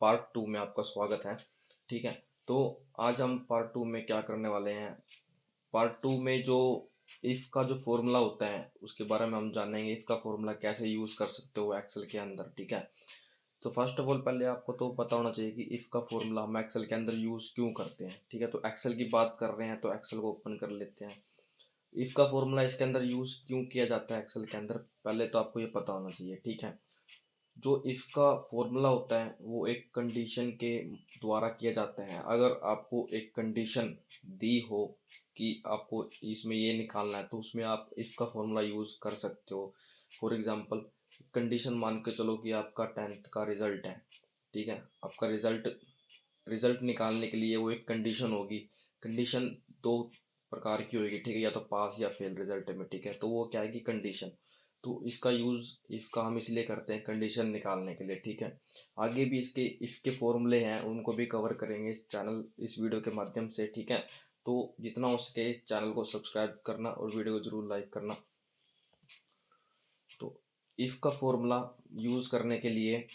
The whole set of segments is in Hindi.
पार्ट 2 में आपका स्वागत है। ठीक है, तो आज हम पार्ट 2 में क्या करने वाले हैं। पार्ट 2 में जो इफ़ का जो फॉर्मूला होता है उसके बारे में हम जानेंगे। इफ़ का फॉर्मूला कैसे यूज़ कर सकते हो एक्सेल के अंदर। ठीक है, तो फर्स्ट ऑफ ऑल पहले आपको तो पता होना चाहिए कि इफ़ का फॉर्मूला हम एक्सेल के अंदर यूज़ क्यों करते हैं। ठीक है, तो एक्सेल की बात कर रहे हैं तो एक्सेल को ओपन कर लेते हैं। इफ़ का फॉर्मूला इसके अंदर यूज़ क्यों किया जाता है एक्सेल के अंदर, पहले तो आपको ये पता होना चाहिए। ठीक है, जो इफ़ का फॉर्मूला होता है वो एक कंडीशन के द्वारा किया जाता है। अगर आपको एक कंडीशन दी हो कि आपको इसमें ये निकालना है तो उसमें आप इफ़ का फॉर्मूला यूज़ कर सकते हो। फॉर एग्जांपल कंडीशन मान के चलो कि आपका 10th का रिजल्ट है। ठीक है, आपका रिजल्ट रिजल्ट निकालने के लिए वो एक कंडीशन होगी। कंडीशन दो प्रकार की होगी। ठीक है, या तो पास या फेल रिजल्ट में। ठीक है, तो वो क्या है कि कंडीशन, तो इसका यूज़ इफ़ का हम इसलिए करते हैं कंडीशन निकालने के लिए। ठीक है, आगे भी इसके इफ़ के फॉर्मूले हैं उनको भी कवर करेंगे इस वीडियो के माध्यम से। ठीक है, तो जितना हो सके इस चैनल को सब्सक्राइब करना और वीडियो को ज़रूर लाइक करना। तो इफ़ का फॉर्मूला यूज़ करने के लिए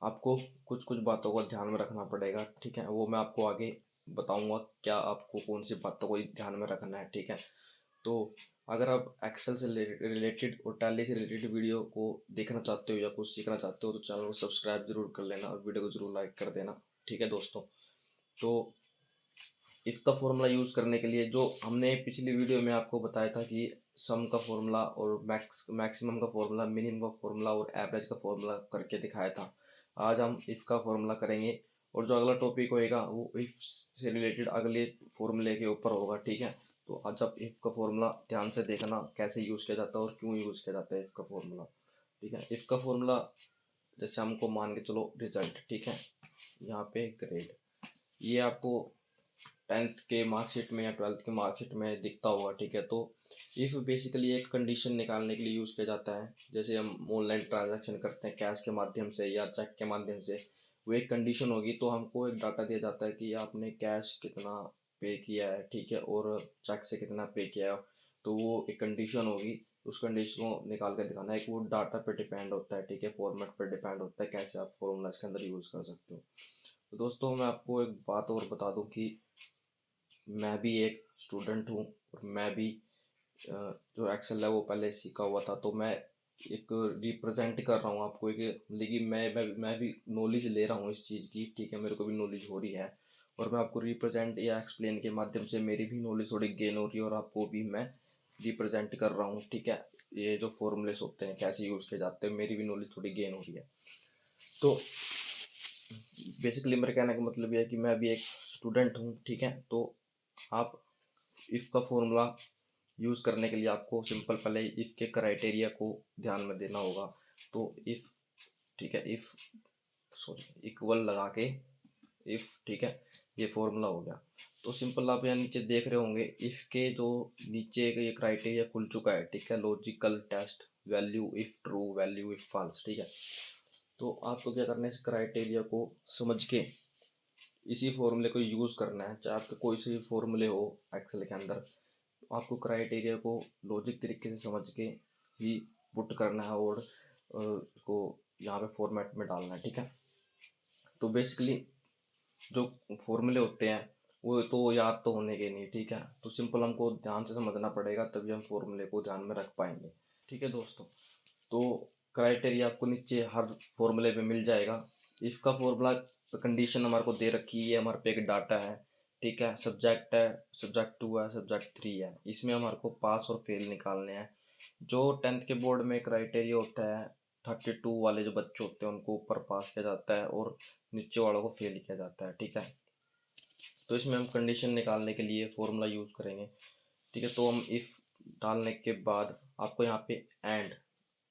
आपको कुछ कुछ बातों को ध्यान में रखना पड़ेगा। ठीक है, वो मैं आपको आगे बताऊंगा क्या आपको कौन सी बातों को ध्यान में रखना है। ठीक है, तो अगर आप एक्सेल से रिलेटेड और टैली से रिलेटेड वीडियो को देखना चाहते हो या कुछ सीखना चाहते हो तो चैनल को सब्सक्राइब जरूर कर लेना और वीडियो को जरूर लाइक कर देना। ठीक है दोस्तों, तो इफ़ का फॉर्मूला यूज़ करने के लिए जो हमने पिछली वीडियो में आपको बताया था कि सम का फॉर्मूला और मैक्सिमम का फॉर्मूला, मिनिमम का फॉर्मूला और एवरेज का फॉर्मूला करके दिखाया था। आज हम इफ़ का फॉर्मूला करेंगे और जो अगला टॉपिक होएगा वो इफ़ से रिलेटेड अगले फॉर्मूले के ऊपर होगा। ठीक है, तो आज आप इफ़ का फॉर्मूला ध्यान से देखना कैसे यूज़ किया जाता है और क्यों यूज़ किया जाता है इफ़ का फॉर्मूला। ठीक है, इफ़ का फॉर्मूला जैसे हमको मान के चलो रिजल्ट। ठीक है, यहाँ पे ग्रेड ये आपको 10th के मार्कशीट में या 12th के मार्कशीट में दिखता होगा। ठीक है, तो इफ़ बेसिकली एक कंडीशन निकालने के लिए यूज़ किया जाता है। जैसे हम ऑनलाइन ट्रांजैक्शन करते हैं कैश के माध्यम से या चेक के माध्यम से, वो एक कंडीशन होगी तो हमको एक डाटा दिया जाता है कि आपने कैश कितना पे किया है। ठीक है, और चेक से कितना पे किया है, तो वो एक कंडीशन होगी। उस कंडीशन को निकाल कर दिखाना है कि वो डाटा पे डिपेंड होता है। ठीक है, फॉर्मेट पर डिपेंड होता है कैसे आप फॉर्मूला इसके अंदर यूज़ कर सकते हो। तो दोस्तों मैं आपको एक बात और बता दूं कि मैं भी एक स्टूडेंट हूँ और मैं भी जो एक्सेल है वो पहले सीखा हुआ था। तो मैं एक रिप्रेजेंट कर रहा हूँ आपको एक, लेकिन मैं भी नॉलेज ले रहा हूँ इस चीज़ की। ठीक है, मेरे को भी नॉलेज हो रही है और मैं आपको रिप्रेजेंट या एक्सप्लेन के माध्यम से मेरी भी नॉलेज थोड़ी गेन हो रही है और आपको भी मैं रिप्रेजेंट कर रहा हूँ। ठीक है, ये जो फॉर्मूलेस होते हैं कैसे यूज़ किए जाते हैं मेरी भी नॉलेज थोड़ी गेन हो रही है। तो बेसिकली मेरे कहने का मतलब यह है कि मैं भी एक स्टूडेंट हूँ। ठीक है, तो आप इफ़ का फॉर्मूला यूज़ करने के लिए आपको सिंपल पहले इफ़ के क्राइटेरिया को ध्यान में देना होगा। तो इफ़, ठीक है, इफ़ सॉरी इक्वल लगा के इफ़, ठीक है, ये फॉर्मूला हो गया। तो सिंपल आप यहाँ नीचे देख रहे होंगे इफ़ के जो नीचे का ये क्राइटेरिया खुल चुका है। ठीक है, logical test, value if true, value if false. ठीक है, तो आपको क्या करना है इस क्राइटेरिया को समझ के इसी फॉर्मूले को यूज़ करना है। चाहे आपके कोई से भी फॉर्मूले हो एक्सेल के अंदर, आपको क्राइटेरिया को लॉजिक तरीके से समझ के ही पुट करना है और उसको यहाँ पे फॉर्मेट में डालना है। ठीक है, तो बेसिकली जो फॉर्मूले होते हैं वो तो याद तो होने के नहीं। ठीक है, तो सिंपल हमको ध्यान से समझना पड़ेगा तभी हम फॉर्मूले को ध्यान में रख पाएंगे। ठीक है दोस्तों, तो क्राइटेरिया आपको नीचे हर फॉर्मूले पे मिल जाएगा। इफ़ का फॉर्मूला कंडीशन हमारे को दे रखी है, हमारे पे एक डाटा है। ठीक है, सब्जेक्ट है, सब्जेक्ट 2 है, सब्जेक्ट 3 है। इसमें हमारे को पास और फेल निकालने हैं। जो 10th के बोर्ड में क्राइटेरिया होता है 32 वाले जो बच्चे होते हैं उनको ऊपर पास किया जाता है और नीचे वालों को फेल किया जाता है। ठीक है, तो इसमें हम कंडीशन निकालने के लिए फॉर्मूला यूज़ करेंगे। ठीक है, तो हम इफ़ डालने के बाद आपको यहाँ पे एंड,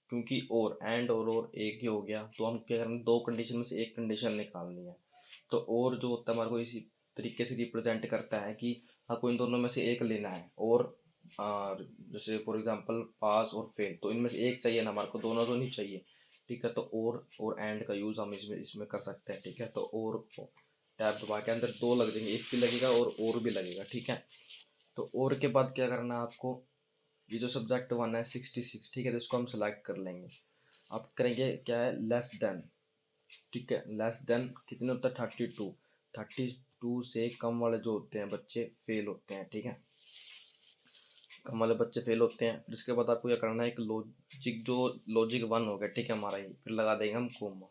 क्योंकि और एंड और एक ही हो गया तो हम क्या करेंगे दो कंडीशन में से एक कंडीशन निकालनी है। तो और जो होता है हमारे को इसी तरीके से रिप्रेजेंट करता है कि आपको इन दोनों में से एक लेना है। और जैसे फॉर एग्जांपल पास और फेल, तो इनमें से एक चाहिए ना हमारे को, दोनों तो नहीं चाहिए। ठीक है, तो और एंड का यूज़ हम इसमें इसमें कर सकते हैं। ठीक है, तो और टैब दबा के अंदर दो लग जाएंगे, एक भी लगेगा और भी लगेगा। ठीक है, तो और के बाद क्या करना है आपको, ये जो सब्जेक्ट 1 है 66। ठीक है, तो इसको हम सेलेक्ट कर लेंगे। आप करेंगे क्या है लेस देन, ठीक है, लेस देन कितने होता है 32, 32 से कम वाले जो होते हैं बच्चे फेल होते हैं। ठीक है, कम वाले बच्चे फेल होते हैं। फिर इसके बाद आपको क्या करना है, एक लॉजिक 1 हो गया, ठीक है हमारा, ये फिर लगा देंगे हम कोमा।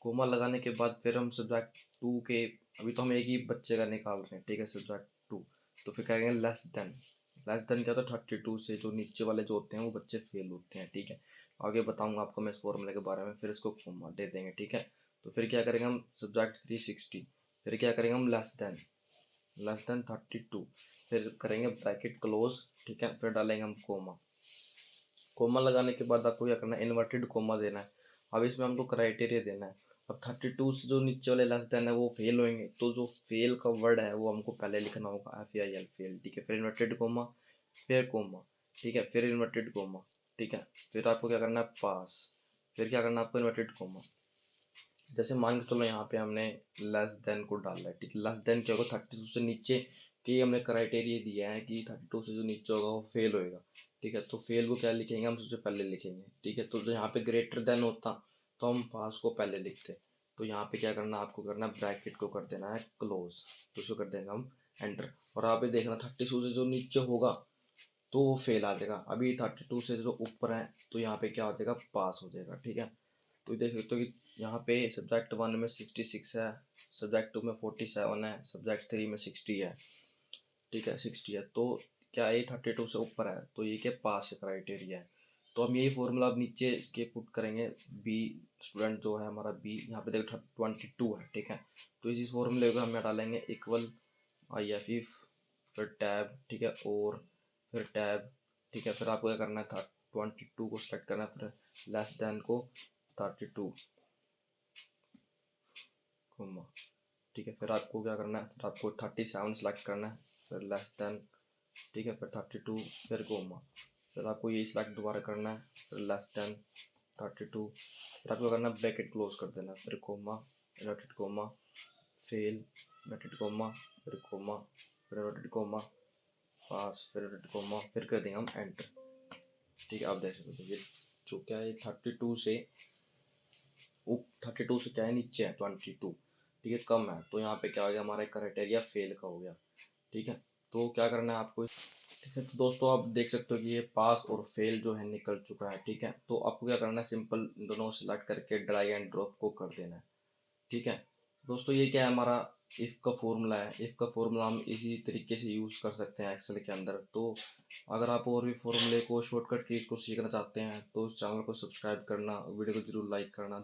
कोमा लगाने के बाद फिर हम सब्जेक्ट 2 के, अभी तो हम एक ही बच्चे का निकाल रहे हैं, ठीक है, सब्जेक्ट 2, तो फिर कहेंगे लेस देन। लेस देन क्या होता है 32 से जो नीचे वाले जो होते हैं वो बच्चे फेल होते हैं। ठीक है, आगे बताऊंगा आपको मैं इस फॉर्मूले के बारे में, फिर इसको कोमा दे देंगे। ठीक है, तो फिर क्या करेंगे हम सब्जेक्ट 360, फिर क्या करेंगे हम लेस देन 32, फिर करेंगे ब्रैकेट क्लोज। ठीक है, फिर डालेंगे हम कोमा। कोमा लगाने के बाद आपको क्या करना है, इन्वर्टेड कोमा देना है। अब इसमें हमको क्राइटेरिया देना है। अब 32 से जो नीचे वाले लेस देन है वो फेल होंगे, तो जो फेल का वर्ड है वो हमको पहले लिखना होगा, FAIL फेल। ठीक है, फिर इन्वर्टेड कोमा, फिर कोमा। ठीक है, फिर इन्वर्टेड कोमा। ठीक है, फिर आपको क्या करना है, पास। फिर क्या करना है आपको, इन्वर्टेड कोमा। जैसे मान के चलो यहाँ पे हमने लेस देन को डाला है। ठीक है, लेस देन क्या होगा, 32 से नीचे के हमने क्राइटेरिया दिया है कि 32 से जो नीचे होगा वो फेल होएगा। ठीक है, तो फेल को क्या लिखेंगे हम, सबसे पहले लिखेंगे। ठीक है, तो जो यहाँ पे ग्रेटर देन होता तो हम पास को पहले लिखते। तो यहाँ पे क्या करना, आपको करना ब्रैकेट को कर देना है क्लोज, तो उसको कर देंगे हम एंटर। और यहाँ पे देखना 32 से जो नीचे होगा तो वो फेल आ जाएगा, अभी 32 से जो ऊपर है तो यहाँ पे क्या हो जाएगा, पास हो जाएगा। ठीक है, तो देख सकते हो कि यहाँ पे सब्जेक्ट 1 में 66 है, सब्जेक्ट 2 में 47 है, सब्जेक्ट 3 में 60 है। ठीक है, 60 है, तो क्या ये 32 से ऊपर है, तो ये क्या पास क्राइटेरिया है। तो हम यही फॉर्मूला अब नीचे इसके पुट करेंगे। बी स्टूडेंट जो है हमारा बी, यहाँ पे देखो 22 है। ठीक है, तो इसी फॉर्मूले को हम यहाँ डालेंगे इक्वल IFE, फिर टैब। ठीक है, और फिर टैब। ठीक है, फिर आपको क्या करना था, 22 को सेलेक्ट करना है, फिर लेस देन को 32 कोमा। ठीक है, फिर आपको क्या करना है, फिर आपको 37 सेलेक्ट करना है, फिर लेस देन। ठीक है, फिर 32, फिर कोमा। फिर आपको यही सेलेक्ट दोबारा करना है, फिर लेस देन 32, फिर आपको करना है ब्रैकेट क्लोज कर देना, फिर comma, inverted comma, fail, inverted comma, फिर कोमा, फिर इन्वर्टेड कोमा, पास, फिर इन्वर्टेड कोमा, फिर कर देंगे हम एंटर। ठीक है, आप देख सकते हो ये जो क्या है 32 से 32 से क्या है नीचे है 22। ठीक है, कम है, तो यहाँ पे क्या हो गया, हमारा क्राइटेरिया फेल का हो गया। ठीक है, तो क्या करना है आपको। ठीक है, तो दोस्तों आप देख सकते हो कि ये पास और फेल जो है निकल चुका है। ठीक है, तो आपको क्या करना है, सिंपल दोनों सेलेक्ट करके ड्रैग एंड ड्रॉप को कर देना है। ठीक है दोस्तों, ये क्या है, हमारा इफ़ का फॉर्मूला है। इफ़ का फॉर्मूला हम इसी तरीके से यूज़ कर सकते हैं एक्सेल के अंदर। तो अगर आप और भी फॉर्मूले को शॉर्टकट कीज को सीखना चाहते हैं तो चैनल को सब्सक्राइब करना, वीडियो को जरूर लाइक करना।